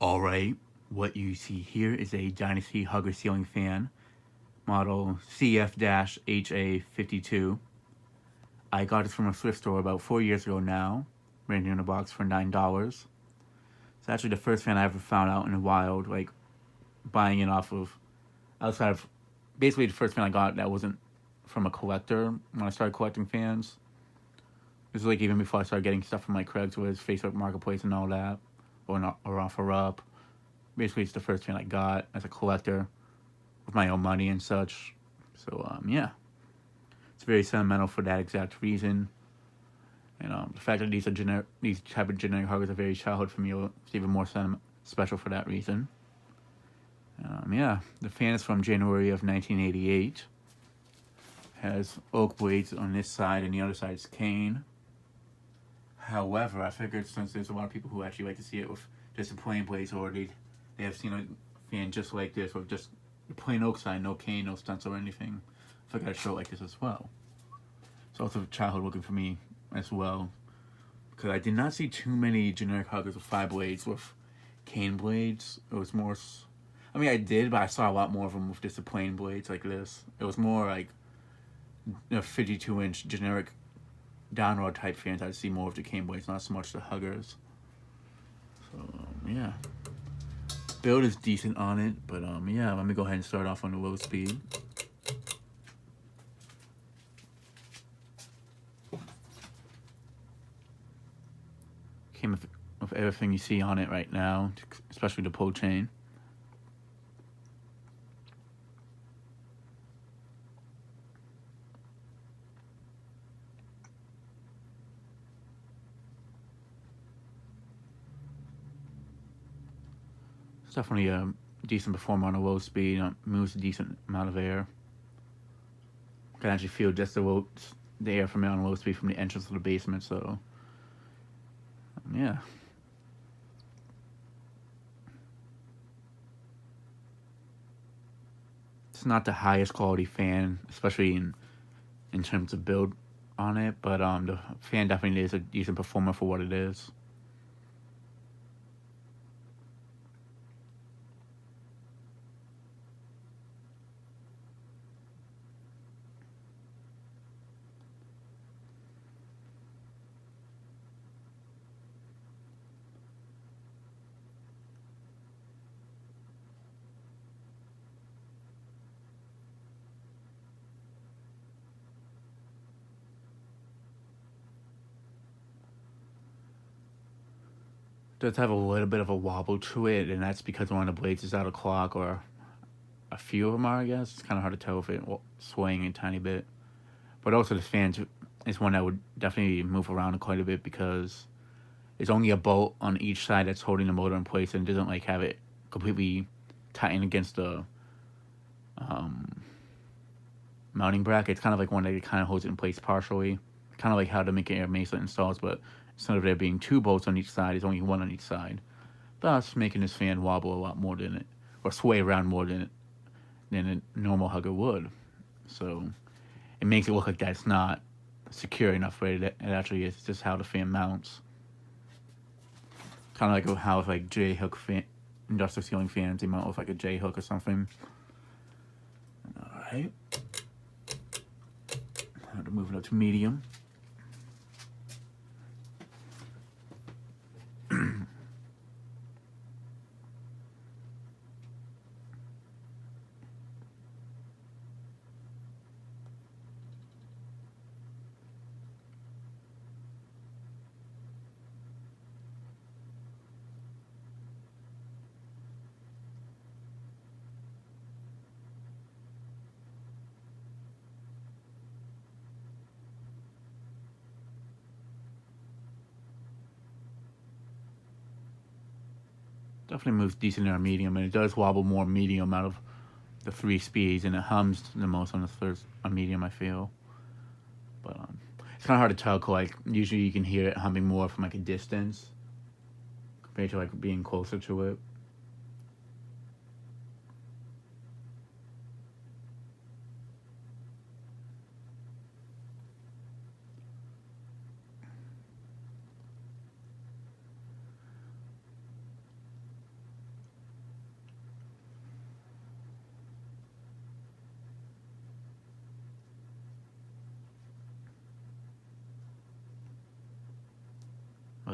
Alright, what you see here is a Dynasty hugger ceiling fan, model CF-HA52. I got this from a thrift store about 4 years ago now, brand new in a box for $9. It's actually the first fan I ever found out in the wild, like buying it off of, outside of, basically the first fan I got that wasn't from a collector when I started collecting fans. This was like even before I started getting stuff from like Craigslist, Facebook Marketplace and all that, or OfferUp. Basically, it's the first fan I got as a collector with my own money and such. So, yeah. It's very sentimental for that exact reason. And the fact that these type of generic huggers are very childhood for me, it's even more special for that reason. Yeah, the fan is from January of 1988. Has oak blades on this side and the other side is cane. However, I figured since there's a lot of people who actually like to see it with just the plain blades, or they have seen a fan just like this with just the plain oak side, no cane, no stencil or anything, I figured I'd show it like this as well. It's also childhood looking for me as well, because I did not see too many generic huggers with 5 blades with cane blades. It was more, I mean I did, but I saw a lot more of them with just the plain blades like this. It was more like 52-inch generic downrod type fans. I'd see more of the cane blades, not so much the huggers. So yeah, build is decent on it, but yeah, let me go ahead and start off on the low speed. Came with everything you see on it right now, especially the pull chain. It's definitely a decent performer on a low speed. Moves a decent amount of air. Can actually feel just the air from it on low speed from the entrance to the basement. So yeah. It's not the highest quality fan, especially in terms of build on it, but the fan definitely is a decent performer for what it is. Does have a little bit of a wobble to it, and that's because one of the blades is out of clock, or a few of them are, I guess. It's kind of hard to tell if it's swaying a tiny bit. But also this fan is one that would definitely move around quite a bit, because there's only a bolt on each side that's holding the motor in place, and doesn't like have it completely tightened against the mounting bracket. It's kind of like one that kind of holds it in place partially. Kind of like how the Mickey Air Mesa installs, but instead of there being 2 bolts on each side, there's only 1 on each side, thus making this fan wobble a lot more than it, or sway around more than a normal hugger would. So it makes it look like that's not secure enough for it. It actually is just how the fan mounts. Kind of like how if like J-hook industrial ceiling fans, they mount with like a J-hook or something. All right. Now to move it up to medium. Definitely moves decent in our medium, and it does wobble more medium out of the 3 speeds, and it hums the most on medium, I feel. But it's kind of hard to tell, 'cause like usually you can hear it humming more from like a distance compared to like being closer to it.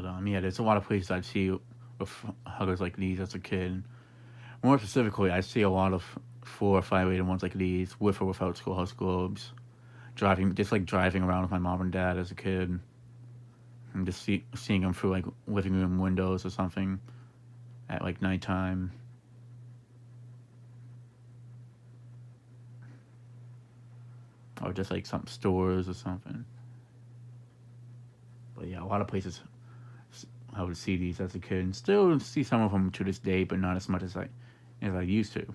But yeah, there's a lot of places I see with huggers like these as a kid. More specifically, I see a lot of 4 or 5 rated ones like these, with or without schoolhouse globes. Driving around with my mom and dad as a kid, and just seeing them through like living room windows or something at like nighttime. Or just like some stores or something. But yeah, a lot of places I would see these as a kid, and still see some of them to this day, but not as much as I used to.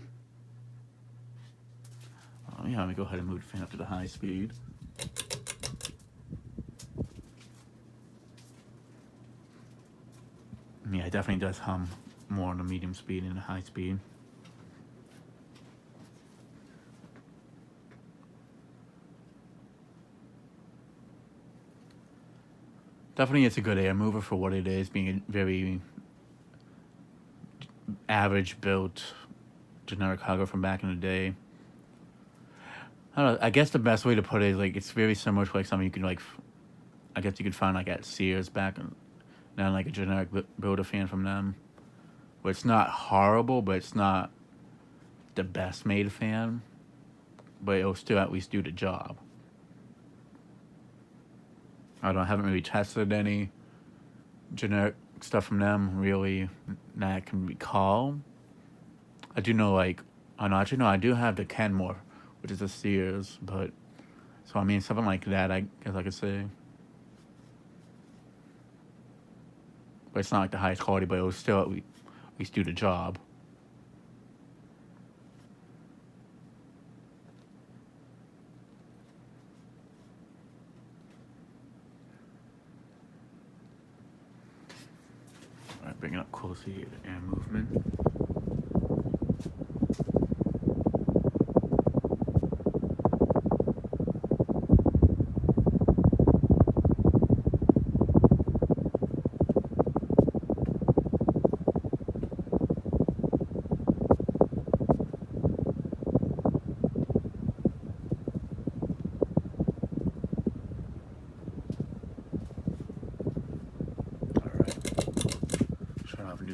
Yeah, let me go ahead and move the fan up to the high speed. Yeah, it definitely does hum more on the medium speed than the high speed. Definitely, it's a good air mover for what it is, being a very average built generic hugger from back in the day. I don't know, I guess the best way to put it is like it's very similar to like something you can like, I guess you could find like at Sears back then, like a generic builder fan from them. Where it's not horrible, but it's not the best made fan. But it'll still at least do the job. I haven't really tested any generic stuff from them really that I can recall. I do know I do have the Kenmore, which is a Sears, but so I mean something like that I guess I could say. But it's not like the highest quality, but it will still at least do the job. Alright, bring it up closer here, the air movement.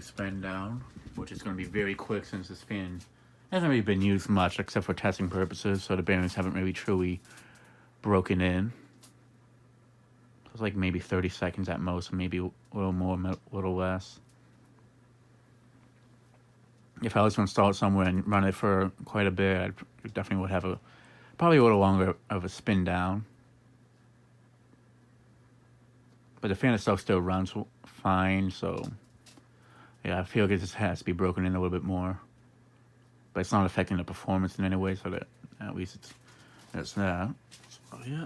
Spin down, which is going to be very quick since this fan hasn't really been used much except for testing purposes, so the bearings haven't really truly broken in. So it's like maybe 30 seconds at most, maybe a little more, a little less. If I was to install it somewhere and run it for quite a bit, I definitely would have probably a little longer of a spin down. But the fan itself still runs fine, so yeah, I feel like it just has to be broken in a little bit more. But it's not affecting the performance in any way, so that at least it's that. So yeah.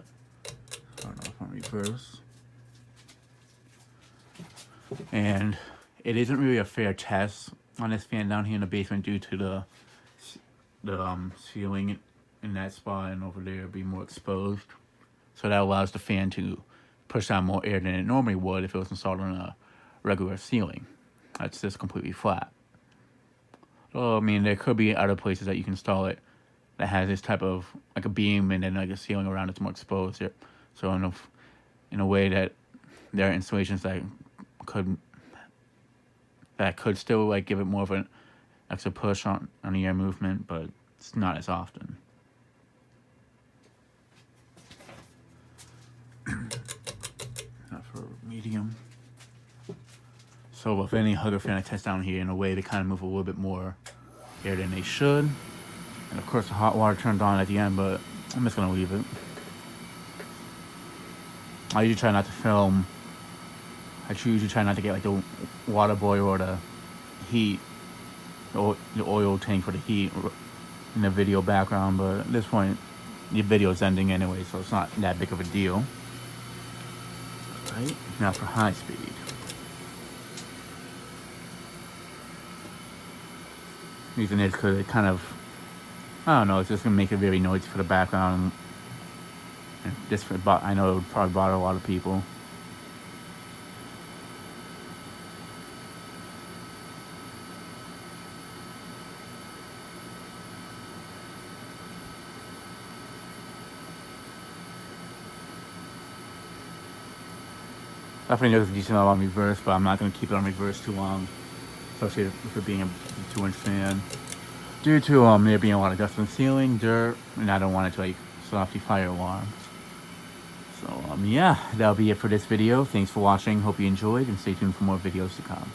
Turn off on reverse. And it isn't really a fair test on this fan down here in the basement due to the ceiling in that spot and over there being more exposed. So that allows the fan to push out more air than it normally would if it was installed on a regular ceiling. That's just completely flat. So, I mean, there could be other places that you can install it that has this type of, like a beam and then like a ceiling around it's more exposed. So in a way that there are installations that could still like give it more of an extra push on the air movement, but it's not as often. Not for medium. So with any hugger fan I test down here, in a way they kind of move a little bit more air than they should. And of course the hot water turns on at the end, but I'm just going to leave it. I usually try not to film. I usually try not to get like the water boil or the heat, the oil tank for the heat in the video background, but at this point the video is ending anyway, so it's not that big of a deal. Right, now for high speed. Using it because it kind of, I don't know, it's just going to make it very noisy for the background. And I know it would probably bother a lot of people. Definitely does a decent amount on reverse, but I'm not going to keep it on reverse too long, especially with it being a 2-inch fan. Due to there being a lot of dust on the ceiling, dirt, and I don't want it to like set off the fire alarms. So yeah, that'll be it for this video. Thanks for watching. Hope you enjoyed, and stay tuned for more videos to come.